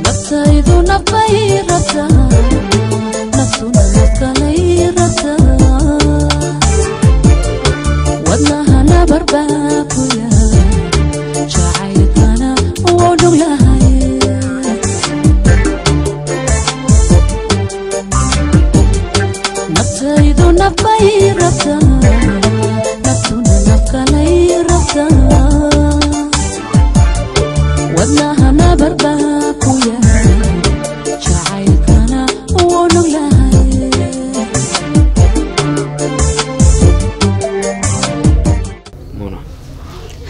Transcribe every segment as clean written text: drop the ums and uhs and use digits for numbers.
نفتيدو نفيرتا نفسنا نفتليرتا ودناها نبرباكو يا جعيلتنا ونغلهاي نفتيدو نفيرتا نفسنا نفتليرتا ودناها نبرباكو يا جعيلتنا ونغلهاي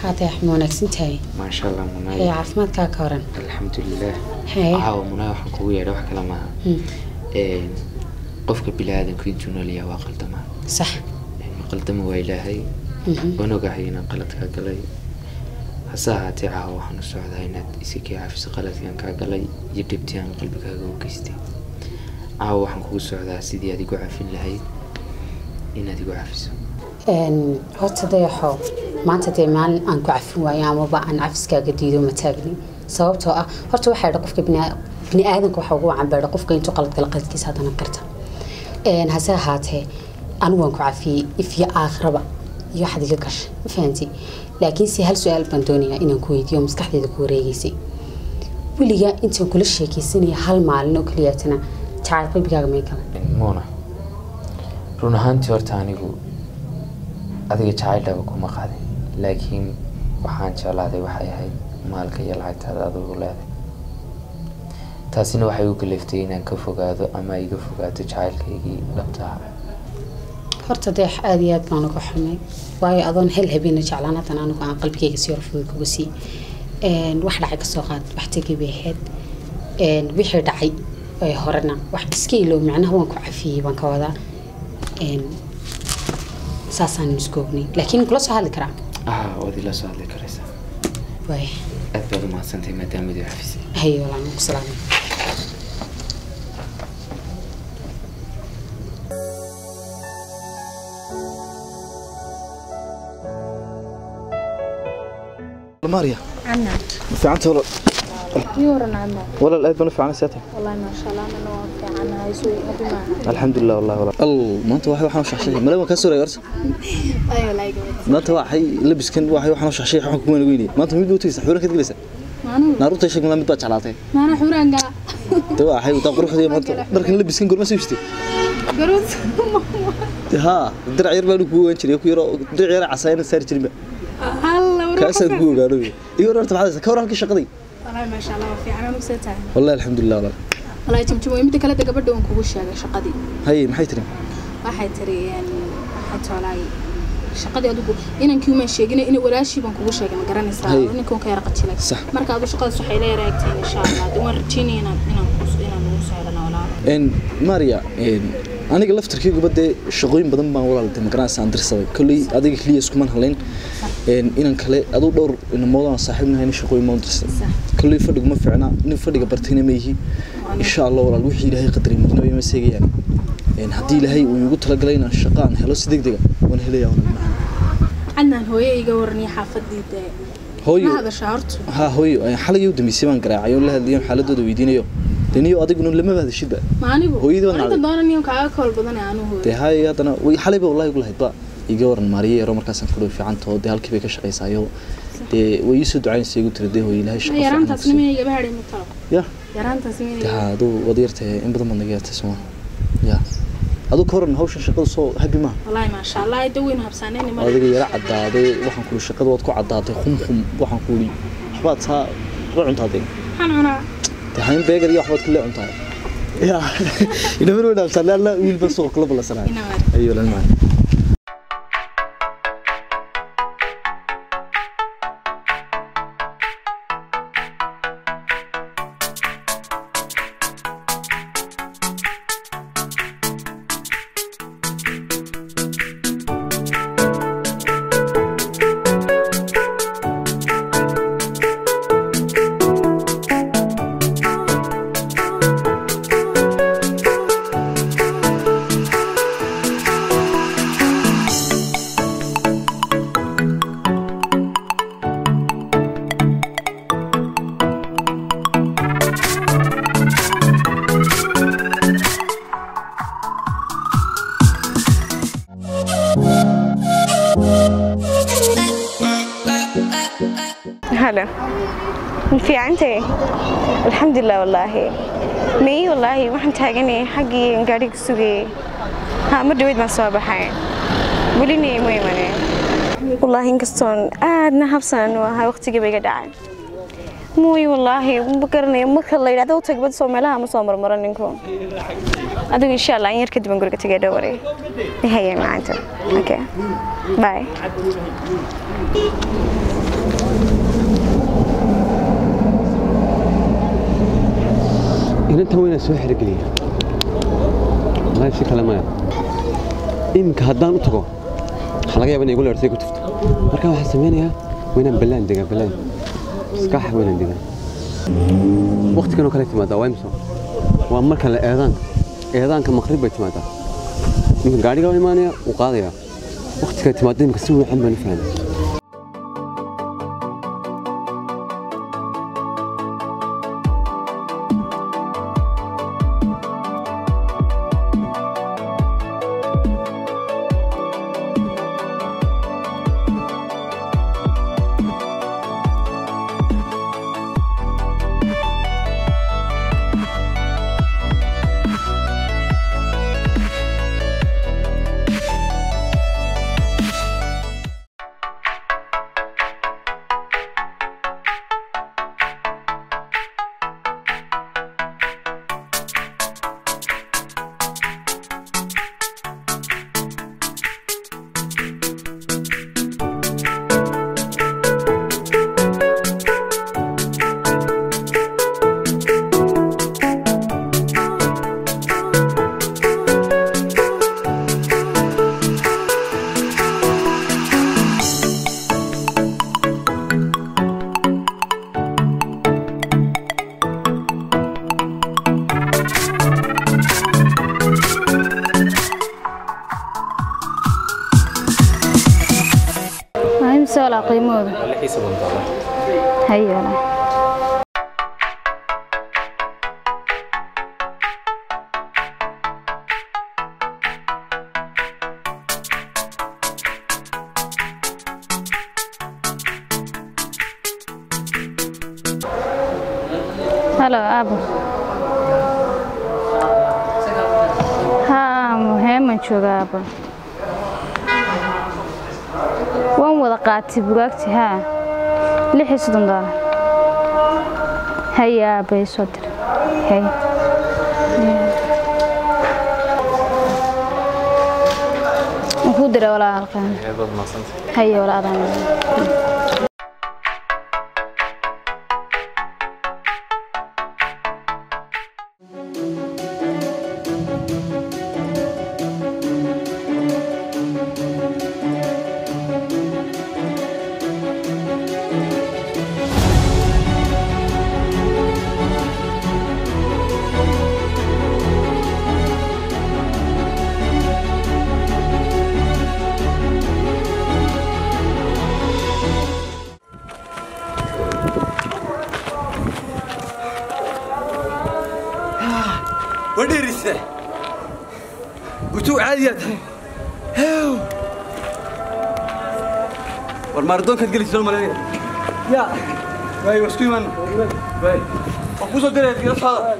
هذا حمونك سنتهي ما شاء الله منى هي عافمتك كورن الحمد لله هي عاو منى waxaan kugu yeedhay wax kala maaha qofka bilaadanku intuu noolyahay waa qaldama صح qaldama waa ilaahay onogahay inaan qaladka galay hase ahaatee caawa waxaan u socdaa inaad isikii caafiso qaladkan kaa galay iyo dhibtii aan qalbigaaga u geystay caawa waxaan kugu socdaa sidii aad igu caafin lahayd inaad igu caafiso horta dayaxo maanta dee maalin aan ku cafin waayo amaba aan cafiskaaga diido ma taagni sababtoo ah horta waxaa yidhi qofka bini aadanka waxa ugu wacan beedha qofka intuu qalad gala qaladkiisa haddana qarta hase ahaatee anigu waan ku cafiyey ifyo aakhiraba iyo waxaad iga gashay ma fahanti laakiinse hal su-aal baan doonayaa inaan ku weydiiyo maskaxdeeda ku wareegaysay weligaa intaan kula sheekaysanaya hal maalin oo keliyaatana jacayl qalbigaaga may galan muuna run ahaantii horta anigu adiga jacaylkaaga kuma qaadin laakiin waxaan jeclaaday waxay ahayd maalka iyo lacagtaada adigu leedahay taasina waxay u kaleeftay inaan ka fogaado ama iga fogaato jacaylkaygii dhabta ahaa horta deex aad iyo aad baan uga xumay waayo adoon hel habeena jeclaan haddana anigu aan qalbigayga si horfudud kuga sii wax dhacay ka soo qaad wax tegay bay ahayd wixii dhacay horena wax iska ilow macnaha waan ku cafiyey baan ka wadaa ساسان مسكوبني لكن كل صحة ذكرى ودي لا صحة ذكرى واي أتبادل مع سنتين ما دام بدي حفيزي هي والله سلام ماريا عنا في عنته ولا يورن عنا ولا الأيد بنفع عن ساتها والله ما شاء الله أنا نوافي عنها يسوي أبي معها الحمد لله والله ما أنت واحد وحنا وشحشي ما لما كسر يا أرس أيوة لا يقول ما أنت واحد لبس كان واحد وحنا وشحشي حكم من ويني ما أنت مين دوتي سحورة كده جلسة ناروت إيش كنا متبع علاتي ما أنا حوران قا توا حي وتقرب خذي ما أنت لكن لبس كان قول ما سيبستي قروت ها درع يربى لك بوين شري وكيرو درع يرى عصاين سير شري الله كاسة بوين قالوا يقول رحت بعد كورة كي شقدي والله ما شاء الله في عنا مكسرتها والله الحمد لله والله يتمشوا يمدي كلا تقبل دون كوش يا شقدي هاي ما حيتري ما حيتري يعني حتى ولا شقدي أدوكو إن كيو ما شيء إن ولا شيء بنكوش يا جماعة قرن إسرائيل إن كون كيرقت لك مركز أبو شقد صحيح لا يركتين إن شاء الله دون رتيني أنا نوصل لنا ولا إن ماريا إن أنا قلت تركي قبل شغوين بدن ما ولا الديمقراطية ساندر سوي كلي أديك لي يسكمان هلين إن كله أدو دور إن موضوع صاحبنا هني شغوين ما ندرس كلي فرق ما فعنا نفرق برتينا ميجي إن شاء الله ولا الوحي لهي قدري مدنا بيمسك يعني إن هدي لهي ويقول تلاقي لنا الشقان هلا صدق دقة ونهلي هون عندنا هوية يجورني حافظي ده هوي ما هذا شعرته ها هوي حلا يود مسيبان قراء عيون لها اليوم حلا دود ويدينيو لأنه أديك إنه لما بهذا الشيء بقى ما أنا هوي ده أنا تدارني يوم كأكل بدنا عنه هو ده هاي أنا وحلا والله يقول هيدا يجورن ماريا رمر كاسن كله في عنده ده هالكي بيكش قيس عيو ده ويسود عين سيقول ترده هو يلها الشقة يا ران تصميمي يجيبها على المطار يا ران تصميمي ده هذا وديرته إن بدل ما نجيت تسمع يا هذا كورن هوش الشقة صو هبي ما والله ما شاء الله يدوينها بسنين ما هذا يرى عدا ده وحن كل الشقة واتكو عدا ده خم وحن كولي حبات ها رعون تادين حنا ده هين بيجر يحبط كله عن تاد يا إنه بيقولون بس لا ويل بس وكله بلا سنة أيوة للمان كله في عنتي الحمد لله والله مي والله ما حنت هاجني حقي قاعد سوقي ها مدويد ما صوب حين وليني مهمة والله إنكستون أنا حبسان وها وقتي قبل قدعان موي والله بكرني مخلي لا دوتك بس وملها مصامر مرنكم هذا إن شاء الله يركض من قرقة تجي دوري هي معته أوكي باي أنت وين أسوي حرق لي ما يمشي كلامي إمك هدان أتقو حلقة يبني يقول أرتيك وتفت مركب حسمينها وين بلان دقة بلان سكاح وين دقة وقت كانوا كليت ماذا ويمسو وأمر كلا إذان كمغرب بيت ماذا يمكن قاعد يقول إيمانيا وقاضية وقت كانت ماذا يمكن سوي حمل نفهم سؤال قيمة ولا حسب الله هيا هلا أبو ها مهم شو أبو وين وضقاتي بوقتي ها لحي صدن دار هيا بي صدر هي وخدر ولا القان هيا ولا أذان وديرسه وتو عادية هاو والماردون كانت جالس يوم ملايين يا باي وسكوي من باي وخوصو دريت يا صار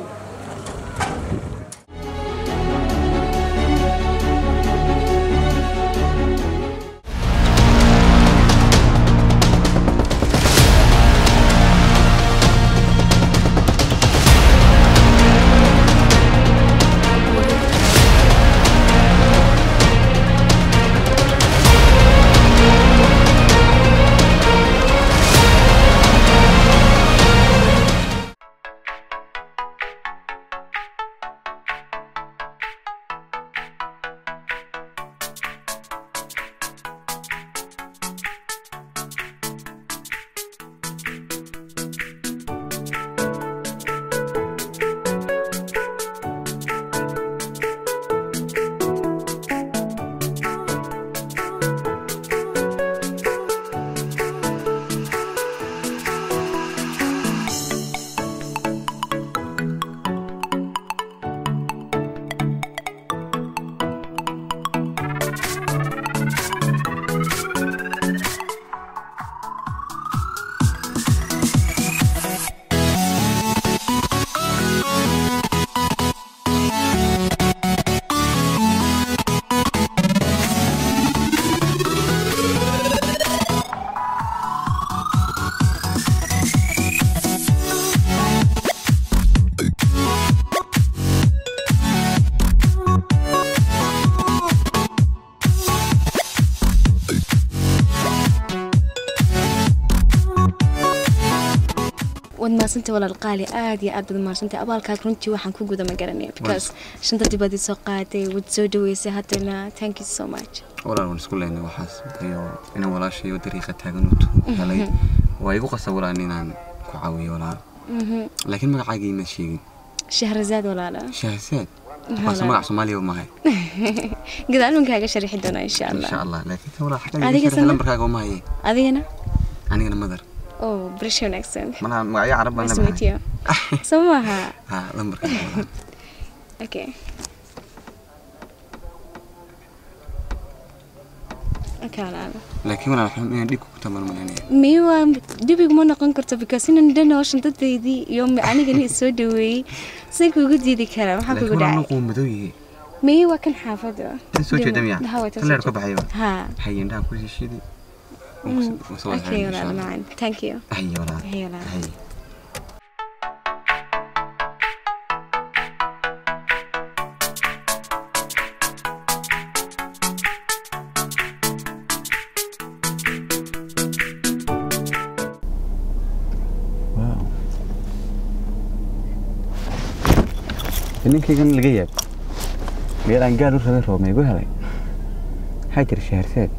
maasanta walaal qaali aad iyo aad baad maasanta abaalka runtii waxaan ku guda ma garanay because shanta dibadii soo qaaday wad soo dhaweysay hadana thank you so much walaal waan isku leenahay waxaas iyo in walaashay dariiqa taagan oo helay way igu qasab walaal inaan ku caawiyo walaal laakiin magacaaga ma sheegin Shahrazad walaala Shahrazad waxaan magac Soomaaliya ma hay gadaalun kaaga sharixi doona insha Allah laakiin walaal xaqiiqatan lambarkaaga ma hay adigana madar Oh, British accent. Mana magacyo Carab baan leeyahay. Samaha. Lambarka. Okay. Akala. Laakiin waxaan dhib ku tamarmanay. Miwa dibig ma noqon karto because inaan dhanoo shantadaydi iyo aniga soo dhaweey si kugu diidi kara waxa kugu dhacay. Laakiin waxaan madow miwa kan xaafada. Soo jeedamiya. Leer ka baxayo. Ha. Hay'inda ku shishidi. Okay, man. Thank you. Ayyola. Ninkii kan laga yaab. Meel aan gaar u rabay roobay igu helay. Xaajir Shahrazad.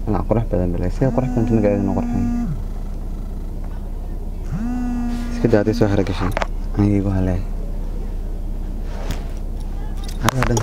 أنا أقرح بدن بلا سيا أقرح بدن تنقل إذا نقرحين. كده هذي سوى حركة شيء. أنا يجوا هلاي. هذا بدن.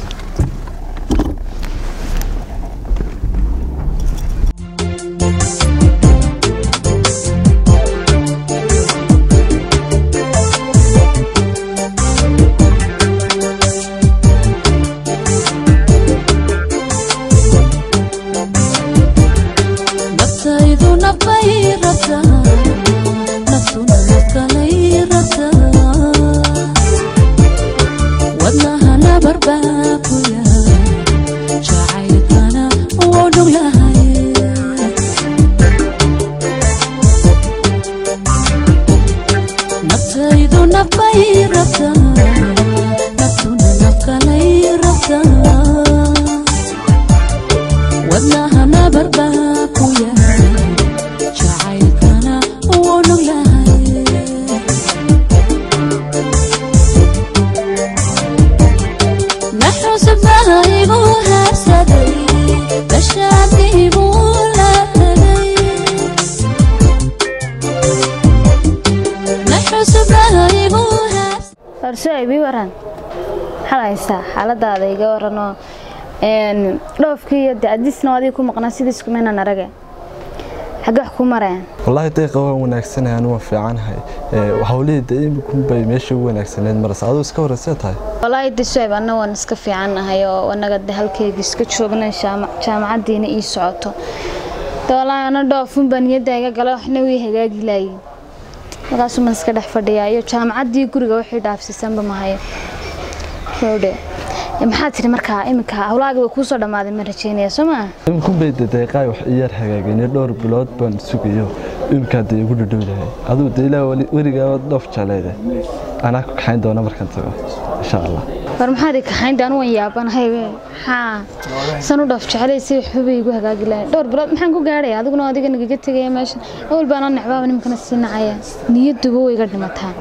xaaladaada iga warano dhoofkii dadisna waadi ku maqnaa sidii isku meena naraga xaga wax ku mareen wallahi deeqa waan wanaagsanay anu waan fiicanahay hawleeda imku bay meesha wanaagsaneed marsaado iska waraysan tahay wallahi disay baan waan iska fiicanahay oo wanaga halkayga iska joognaa jaamacadiina ii socoto wallahi ana dhoofun baniyada iga galo waxna way hagaagilay markaas ma iska dhex fadhiyaa iyo jaamacadii guriga wixii dhaafsisanba ma hayo maxaa tiri markaa imika hawlaaga way ku soo dhamaaday ma rajeynaya Soomaa imku bay deeqay wax iyar hagaageen dhowr bilood baan sugayo imka day ugu dhadhowdahay aduu deelaa wariga dhof jaleeda ana ku kaxayn doona markan tago insha Allah war maxaad ka kaxayn doona waan yaabanahay sanu dhof jaleysay xubay igu hagaagilaan dhowr bilood maxaan ku gaaray adiguna adiga naga tagay meesha awal baan nacbaa nimkana siinacaya niyadu way iga dhimataa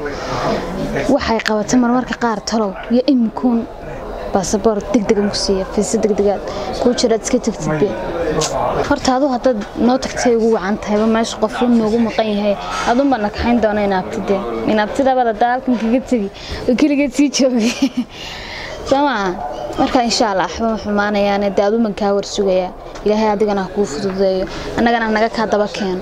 waxay qabatay marmarka qaar talow iyo imkuun باسبور دقدق مكسية في سد دقدقات كوشرات سكتك تبي فرتادو هذا نوتكتي وعن تهيب ما يشقفون نوجو مقيه أظن بأنك حين دانا ينابتدي ينابتدي بدل دالك كجتي وكل جتي شوفي سمع مركا إن شاء الله حمانا يعني دادو من كاور سويا إلى هذا أنا كوف ضدي أنا كهذا بكين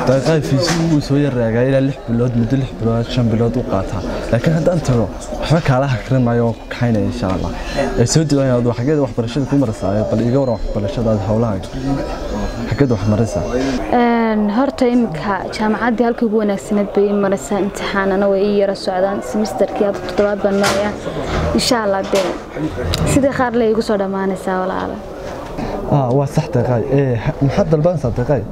دقيقة في سوق سويا الرجال إلى لح بلاد مدل لح بلاد شن بلاد وقاتها لكن هذا أنت رو حفك على حكرين ما يوم كحينا إن شاء الله السود ويا ذو حاجات واحد برشة كل مرة ساعة طلع يجور واحد برشة هذا حولها حاجات واحد مرة ساعة هرتا إمك جامعات دي هالك جوانا سنة بي مرة ساعة امتحان أنا ويا رسولان سمستر كياب طلاب بنايا إن شاء الله ده سيد خار لي يقصد ما نسا ولا على وصح دقاي إيه محد البنصة دقاي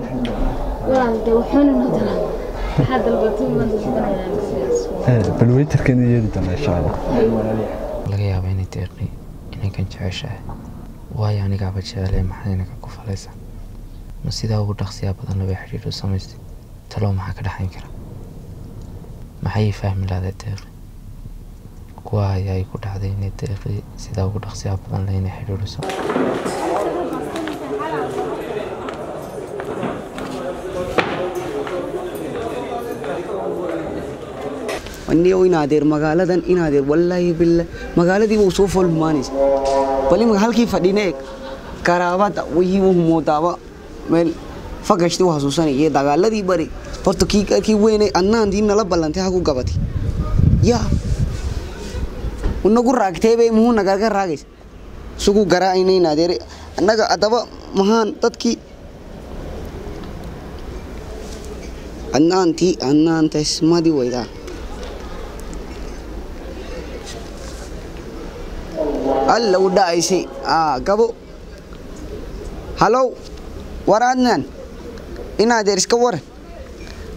والده وحنا نهضر هذا البطيء ما ندري بالويتر كان يريد إن شاء الله laga yaabo inay deeqi inay kan jeceshahay waayo aniga abajaalay maxayna ka kufaleysa ma sida ugu dhaqsiya badan laba xiriir u samaystay talo maxaa ka dhaxayn kara maxay fahmi lahayd deeqi kuwa ayay ku dhacday inay deeqi sida ugu dhaqsiya badan leh inay xiriiriso anniyo inaadeer magaaladan inaadeer wallaahi billah magaaladii uu soo fulmaanis bali halkii fadhineey karaabada wixii uu moodaaba meel fagashti waa xasuusanayay dagaaladii bari horta kii weynay annaantii nala ballantay hagu gabatay ya unagu raagtay bay muhu naga raagays sugu garaaynay inaadeer annaga adaba mahan dadkii annaanta ismadi wayda alla u dhacaysay gabo halow waraadnan inaadeer iska waran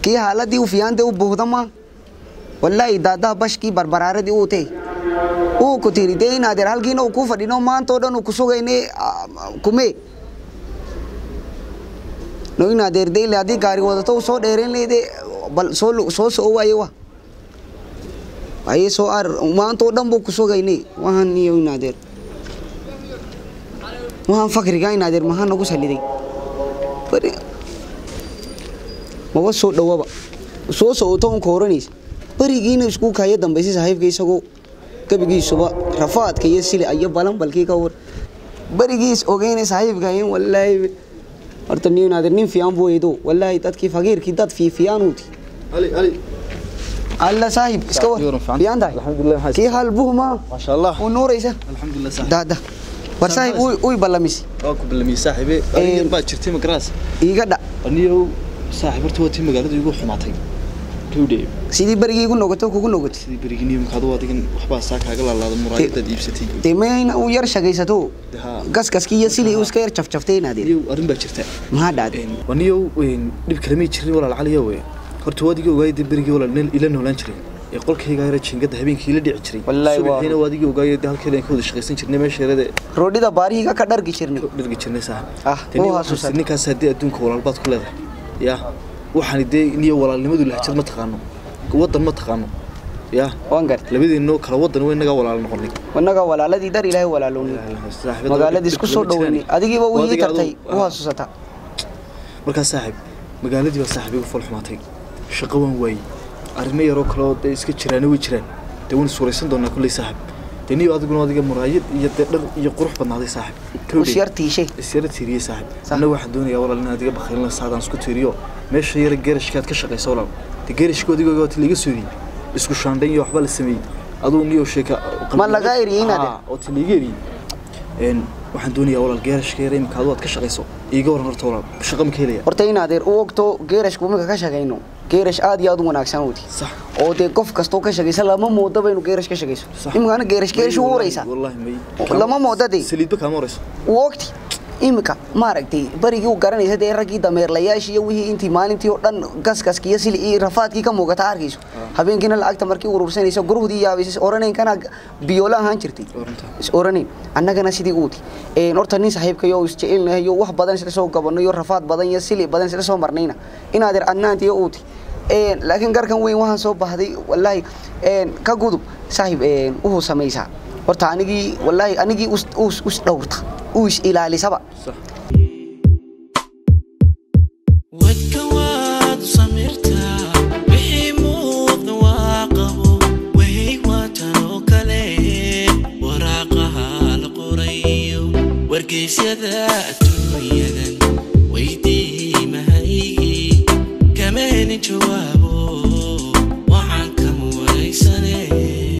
kii haaladii u fiyaante u buuhdama wallaahi daadaa bashkii barbaraaradii uu tay uu ku tiri dee inaadeer halkiina uu ku fadhino maantoo dhan uu ku sugayne kumee no inaadeer deyle haddii gaari wadato u soo dheerayn leede bal soo waaye wa aye soo ar maantoo dhan buu ku sugayne waxaan niyo inaadeer waxaan fakriga inaadeer maxaa nagu saliday maba soo dhawaba soo socoto un kooranaysa barigiina isku kaya dambaysay saaxiibka isagoo gabigiisuba rafaadka iyo sili ayo balanbalkii ka war barigiis ogeynay saaxiibka in wallaahi horta nin inaadeer nin fiican buu eedo wallaahi dadkii faqiirkii dad fiifiyanuuti ali alla saaxiib iska war fiican tahay alxamdulillah kii halbuhma ma sha Allah oo nuuraysa alxamdulillah saaxiib daada war saaxiib uy ballamisi oo ku ballamisi saaxiibe adiga baa jirtay magaraas iiga dha aniyo saaxiib horta waa tii magaalada igu xumaatay tuude sidii barigii igu noqoto kugu noqotay sidii barigii niyo maxaad wadigan waxba saa kaaga laalaada muraayada iibsatay deemayna uu yar shaqaysato gaskaskii iyo silii iska yar jafjaftay inaadeen iyo arin baa jirta ma dhaadeen waniyo dib kale ma jirin walaal caliyo way horta wadiga ogaayay barigii walaal ila noolaan jiray ee qolkayga yar jiingada habeenkii la dhici jiray subaxina wadiga ogaayay halkeen ka wada shaqaysan jirnay meesheerada roodhida baariga ka dhargi jirnay saaxiib ninkaas hadii adduunka walaal baad ku leedahay ya waxaan idee niyo walaalnimadu lahjad ma taqaano wadan ma taqaano ya waan gar labadeeno kala wadan way naga walaal noqonay wanaga walaaladii dar ilaahay walaalownay magaaladii isku soo dhaweynay adigiiba uu ii tartay u xasuusata marka saaxiib magaaladii waa saaxiibiga fal xumaatay shaqo waan waayay arrimo yar oo kale oo iska jiraan way jiraan dawin suuraysan doonaa kulli saaxiib tani adiguna adiga muraayad iyo dhar iyo qurux badnaaday saaxiib ushartiishay isirtiiriye saaxiib ana waxaan doonayaa walaalna adiga bakhaylna saadaan isku tiiriyo meesha yar geerashkaad ka shaqeyso walaal geerashkoodiga oo tiliga suuriy isku shaandhay iyo waxba la sameeyay adoo niyo sheeka ma laga yiriinade oo tiliga yiri waxaan doonayaa walaal geerashka yar imka aad ka shaqeyso iiga waran horta walaal shaqo ma keenaya horta inaadeer u ogto geerashku marka ka shaqeyno geerash aad iyo aad u wanaagsan u tahay sax oo de qof kasto ka shaqeysa lama moodo baynu geerash ka shaqeyso imkaana geerash u wareysa wallahi may lama moodade saliidba ka moreyso waqti imka maaragtay barigii uu garanaysa de ragii dameerlayaashii iyo wixii intii maalintii oo dhan gaskaskii iyo sili iyo rafaadkii ka muuqata arkayso habeenkiina lacagta markii urursanaysa guruhdii yaabaysay oranay kana biyoola ahaan jirtay is oranay annagana sidii uudi horta nin saaxiibka iyo isjecelnahay iyo wax badan sida soo gabano iyo rafaad badan iyo sili badan sida soo marnayna inaadir adnaantii uudi laakiin garkan weyn waxaan soo bahday wallahi ka gudub saaxiib wuxuu sameeyay horta anigii us dhawrta وش إلى لسبع وكواد صمرتا بحمود نواقب وهي وتنوكلي وراقها القري ورقيس يذات